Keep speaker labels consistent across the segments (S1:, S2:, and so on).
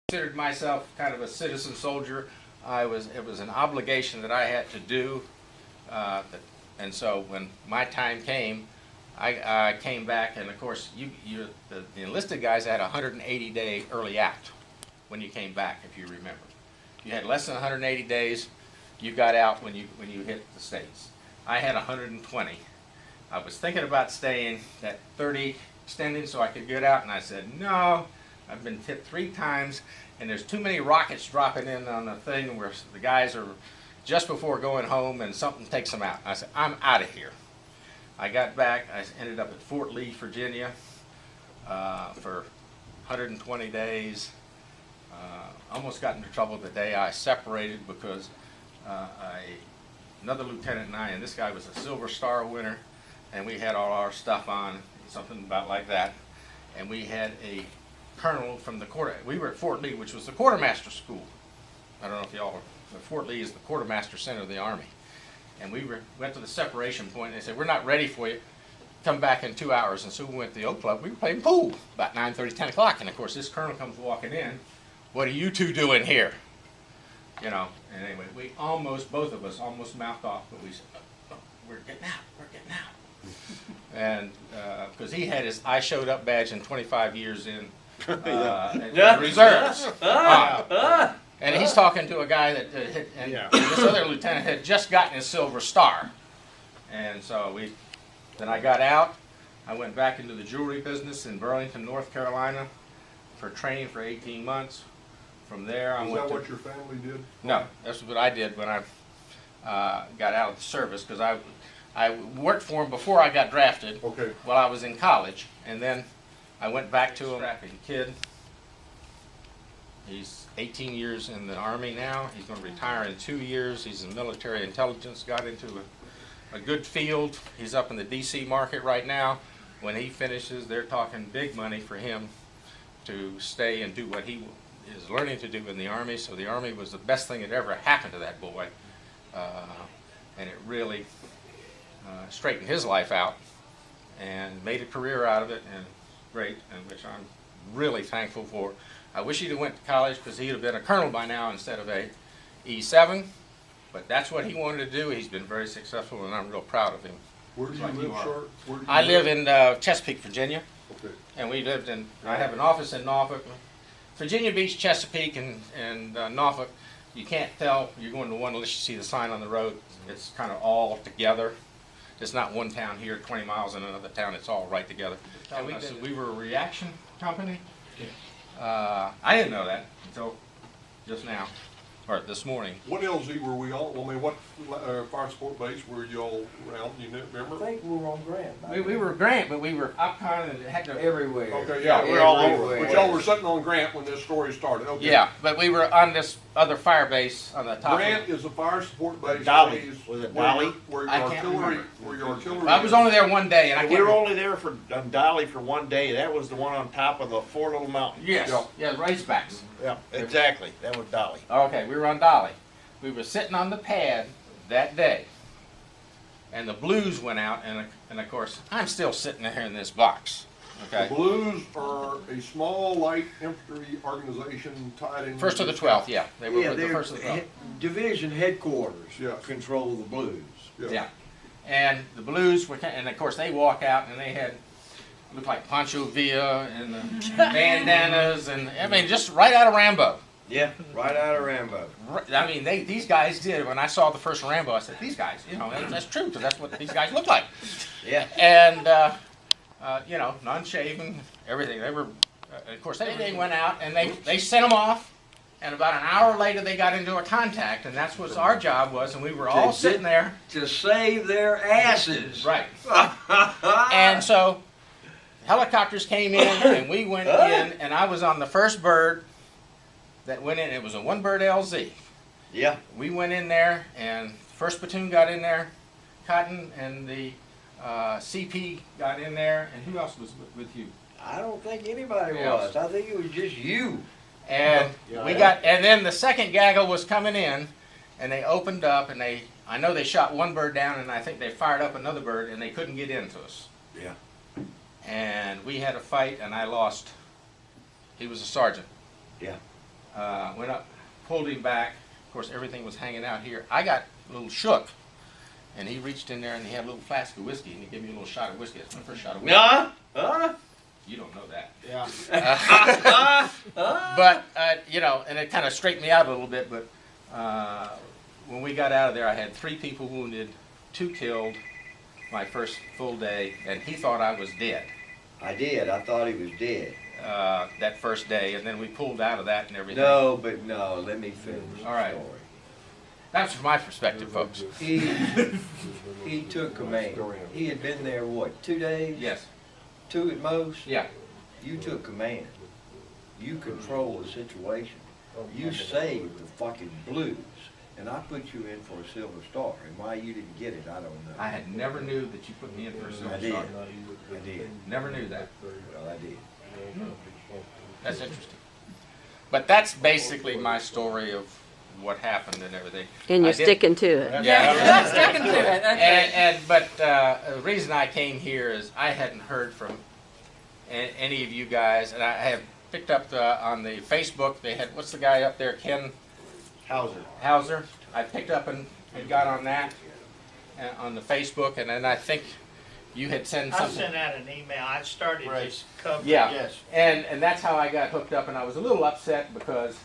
S1: Considered myself kind of a citizen soldier. It was an obligation that I had to do, and so when my time came, I came back, and of course the enlisted guys had a 180-day early out when you came back, if you remember. You had less than 180 days. You got out when you hit the States. I had 120. I was thinking about staying that 30 extending so I could get out, and I said no. I've been hit 3 times, and there's too many rockets dropping in on the thing where the guys are just before going home and something takes them out. I said, I'm out of here. I got back. I ended up at Fort Lee, Virginia for 120 days. Almost got into trouble the day I separated because another lieutenant and I, and this guy was a Silver Star winner, and we had all our stuff on, something about like that, and we had a colonel from the quarter. We were at Fort Lee, which was the quartermaster school. I don't know if y'all are. Fort Lee is the quartermaster center of the Army. And we went to the separation point, and they said, we're not ready for you. Come back in 2 hours. And so we went to the Oak Club. We were playing pool about 9:30, 10 o'clock. And of course, this colonel comes walking in. What are you two doing here? You know, and anyway, both of us almost mouthed off, but we said, oh, we're getting out, we're getting out. And because he had his I showed up badge in 25 years in reserves. And he's talking to a guy that this other lieutenant had just gotten his Silver Star. And so then I got out. I went back into the jewelry business in Burlington, North Carolina for training for 18 months. From there,
S2: Is that what your family did?
S1: No, that's what I did when I got out of the service, because I worked for him before I got drafted while I was in college, and then I went back to him. Strapping kid. He's 18 years in the Army now. He's going to retire in 2 years. He's in military intelligence, got into a good field. He's up in the D.C. market right now. When he finishes, they're talking big money for him to stay and do what he is learning to do in the Army. So the Army was the best thing that ever happened to that boy. And it really straightened his life out and made a career out of it, and great, and which I'm really thankful for. I wish he'd have went to college, because he'd have been a colonel by now instead of a E7, but that's what he wanted to do. He's been very successful, and I'm real proud of him.
S2: Where do you live, Short?
S1: I live in Chesapeake, Virginia, and we lived in, I have an office in Norfolk. Virginia Beach, Chesapeake, and Norfolk, you can't tell you're going to one unless you see the sign on the road. It's kind of all together. It's not one town here, 20 miles in another town. It's all right together. And we were a reaction company. I didn't know that until just now, or this morning.
S2: What LZ were we on? I mean, what fire support base were you all around? You remember?
S3: I think we were on Grant.
S1: We were Grant, but we were up kind of had to
S3: Everywhere.
S2: Okay, yeah,
S3: we're all
S2: over. But y'all were sitting on Grant when this story started. Okay.
S1: Yeah, but we were on this other fire base on the top.
S2: Grant is a fire support base.
S4: Dolly. Was it Dolly?
S2: Where
S1: I
S2: your
S1: can't
S2: artillery,
S1: remember.
S2: where your artillery.
S1: I was only there one day, and I can't
S4: We were
S1: remember.
S4: only there on Dolly for one day. That was the one on top of the 4 little mountains.
S1: Yes,
S2: Yeah.
S1: racebacks.
S4: Yeah, exactly. That was Dolly.
S1: Okay, we were on Dolly. We were sitting on the pad that day, and the Blues went out, and of course, I'm still sitting there in this box. Okay.
S2: The Blues are a small light infantry organization tied in.
S1: First to the 12th, yeah. They were with the first of the 12th.
S3: Division headquarters
S2: Yes.
S3: control the Blues.
S1: Yeah. And the Blues were, and of course, they walk out, and they had looked like Pancho Villa and the bandanas, and I mean, just right out of Rambo.
S3: Yeah, right out of Rambo.
S1: I mean, these guys did. When I saw the first Rambo, I said, these guys, you know, that's true, because that's what these guys look like.
S3: Yeah.
S1: And, you know, non-shaven, everything. They were, of course, they went out, and they sent them off, and about an hour later, they got into a contact, and that's what our job was, and we were all sitting there.
S3: To save their asses.
S1: Right. And so, helicopters came in, and we went in, and I was on the first bird that went in. It was a one-bird LZ.
S3: Yeah.
S1: We went in there, and first platoon got in there, Cotton and the CP got in there, and who else was with you?
S3: I don't think anybody
S1: Yes.
S3: was. I think it was just you.
S1: And and then the second gaggle was coming in, and they opened up, and I know they shot one bird down, and I think they fired up another bird, and they couldn't get into us.
S3: Yeah.
S1: And we had a fight, and I lost. He was a sergeant.
S3: Yeah.
S1: went up, pulled him back. Of course, everything was hanging out here. I got a little shook, and he reached in there and he had a little flask of whiskey, and he gave me a little shot of whiskey. That's my first shot of whiskey. You don't know that.
S4: Yeah.
S1: But, you know, and it kind of straightened me out a little bit, but when we got out of there, I had 3 people wounded, 2 killed my first full day, and he thought I was dead
S3: I did. I thought he was dead.
S1: that first day, and then we pulled out of that and everything.
S3: No, but no. Let me finish the
S1: All right.
S3: story.
S1: That's from my perspective, folks.
S3: He took command. He had been there, what, 2 days?
S1: Yes.
S3: 2 at most?
S1: Yeah.
S3: You took command. You control the situation. You saved the fucking Blues. And I put you in for a Silver Star. And why you didn't get it, I don't know.
S1: I had never knew that you put me in for a
S3: I
S1: Silver
S3: did.
S1: Star.
S3: I did.
S1: Never knew that.
S3: Well, I did.
S1: That's interesting. But that's basically my story of what happened and everything.
S5: And you're
S1: I did-
S5: sticking to it.
S1: Yeah.
S6: Sticking to it. That's
S1: But the reason I came here is I hadn't heard from any of you guys, and I have picked up on the Facebook. They had, what's the guy up there, Ken Hauser? I picked up and got on that on the Facebook, and then I think you had sent
S7: I
S1: something.
S7: sent out an email. I started
S4: Right.
S7: this coverage.
S1: Yeah,
S4: Yes.
S1: and that's how I got hooked up, and I was a little upset because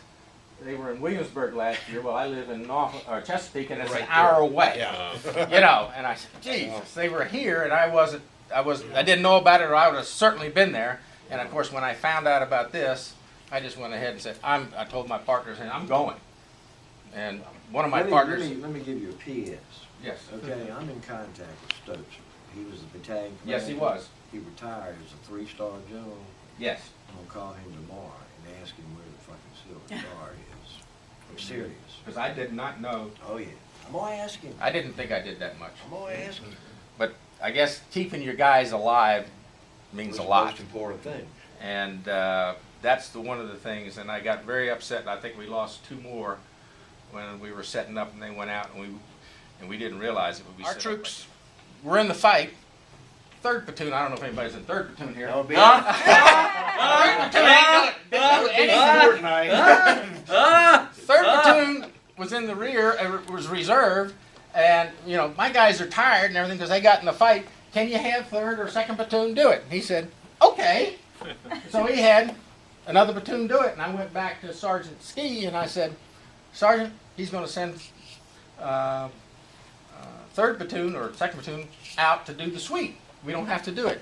S1: they were in Williamsburg last year. Well, I live in Chesapeake, and it's an hour away.
S4: Yeah.
S1: You know, and I said, Jesus, they were here, and I didn't know about it, or I would have certainly been there. And of course, when I found out about this, I just went ahead and said, I told my partners, and I'm going. And one of my partners,
S3: Let me give you a PS.
S1: yes,
S3: Okay, I'm in contact with Stokes. He was the battalion commander.
S1: yes, he was,
S3: He retired as a 3-star general.
S1: yes.
S3: I'm gonna call him tomorrow and ask him where the fucking Silver Star is. I'm serious.
S1: Because I did not know,
S3: Oh yeah. I'm gonna ask him.
S1: I didn't think I did that much.
S3: I'm gonna ask him.
S1: But I guess keeping your guys alive means a
S3: That's
S1: lot.
S3: the most important thing.
S1: And that's one of the things, and I got very upset. I think we lost 2 more when we were setting up, and they went out, and we didn't realize it. But we
S4: Our
S1: set up
S4: troops.
S1: we're in the fight. 3rd platoon. I don't know if anybody's in 3rd platoon here.
S4: That would be
S1: 3rd platoon ain't doing anything. 3rd platoon was in the rear. Was reserved, and you know my guys are tired and everything because they got in the fight. Can you have 3rd or 2nd platoon do it? And he said, okay. So he had another platoon do it, and I went back to Sergeant Ski and I said, Sergeant, he's going to send 3rd platoon or 2nd platoon out to do the sweep. We don't have to do it.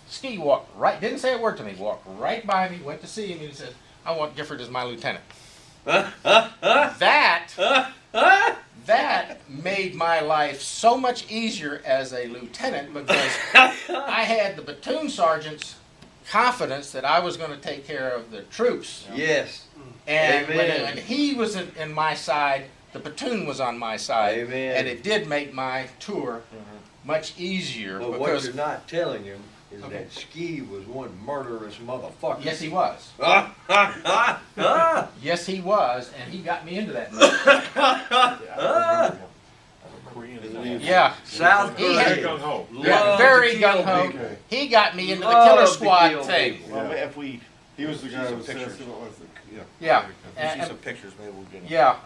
S1: Ski walked right, didn't say a word to me, walked right by me, went to see him, and he said, I want Gifford as my lieutenant. That made my life so much easier as a lieutenant because I had the platoon sergeant's confidence that I was going to take care of the troops.
S3: Yes.
S1: And
S3: Amen.
S1: when he was in my side, the platoon was on my side.
S3: Amen.
S1: And it did make my tour much easier
S3: But what
S1: because,
S3: you're not telling him is
S1: Okay.
S3: that Ski was one murderous motherfucker.
S1: yes, he was.
S3: Ah!
S1: Yes, he was, and he got me into that mess. Yeah.
S3: South
S1: He had-
S3: Korea.
S1: Yeah,
S3: Love
S1: very
S3: to kill
S1: gung-ho.
S3: people.
S1: He got me into the
S3: Love
S1: killer
S3: to
S1: squad
S3: kill
S1: thing.
S3: people.
S4: Well, if we
S2: He was the
S4: see
S2: guy
S4: some
S2: who
S4: pictures.
S2: said it was the, yeah.
S1: Yeah.
S4: If we see
S1: And-
S4: some pictures, maybe we'll get them.
S1: Yeah,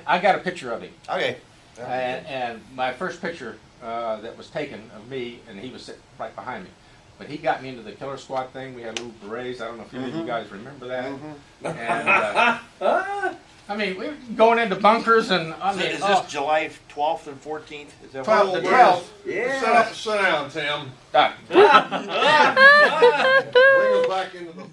S1: I got a picture of him.
S4: Okay.
S1: And my first picture that was taken of me, and he was sitting right behind me. But he got me into the killer squad thing. We had little berets. I don't know if any of you guys remember that. And I mean, we were going into bunkers, and I mean,
S4: Is this July 12th and 14th? Is that
S1: 12th,
S4: what-
S1: the 12th.
S3: Yeah.
S2: Sit down, Tim.
S1: Ah.
S2: Bring us back into the.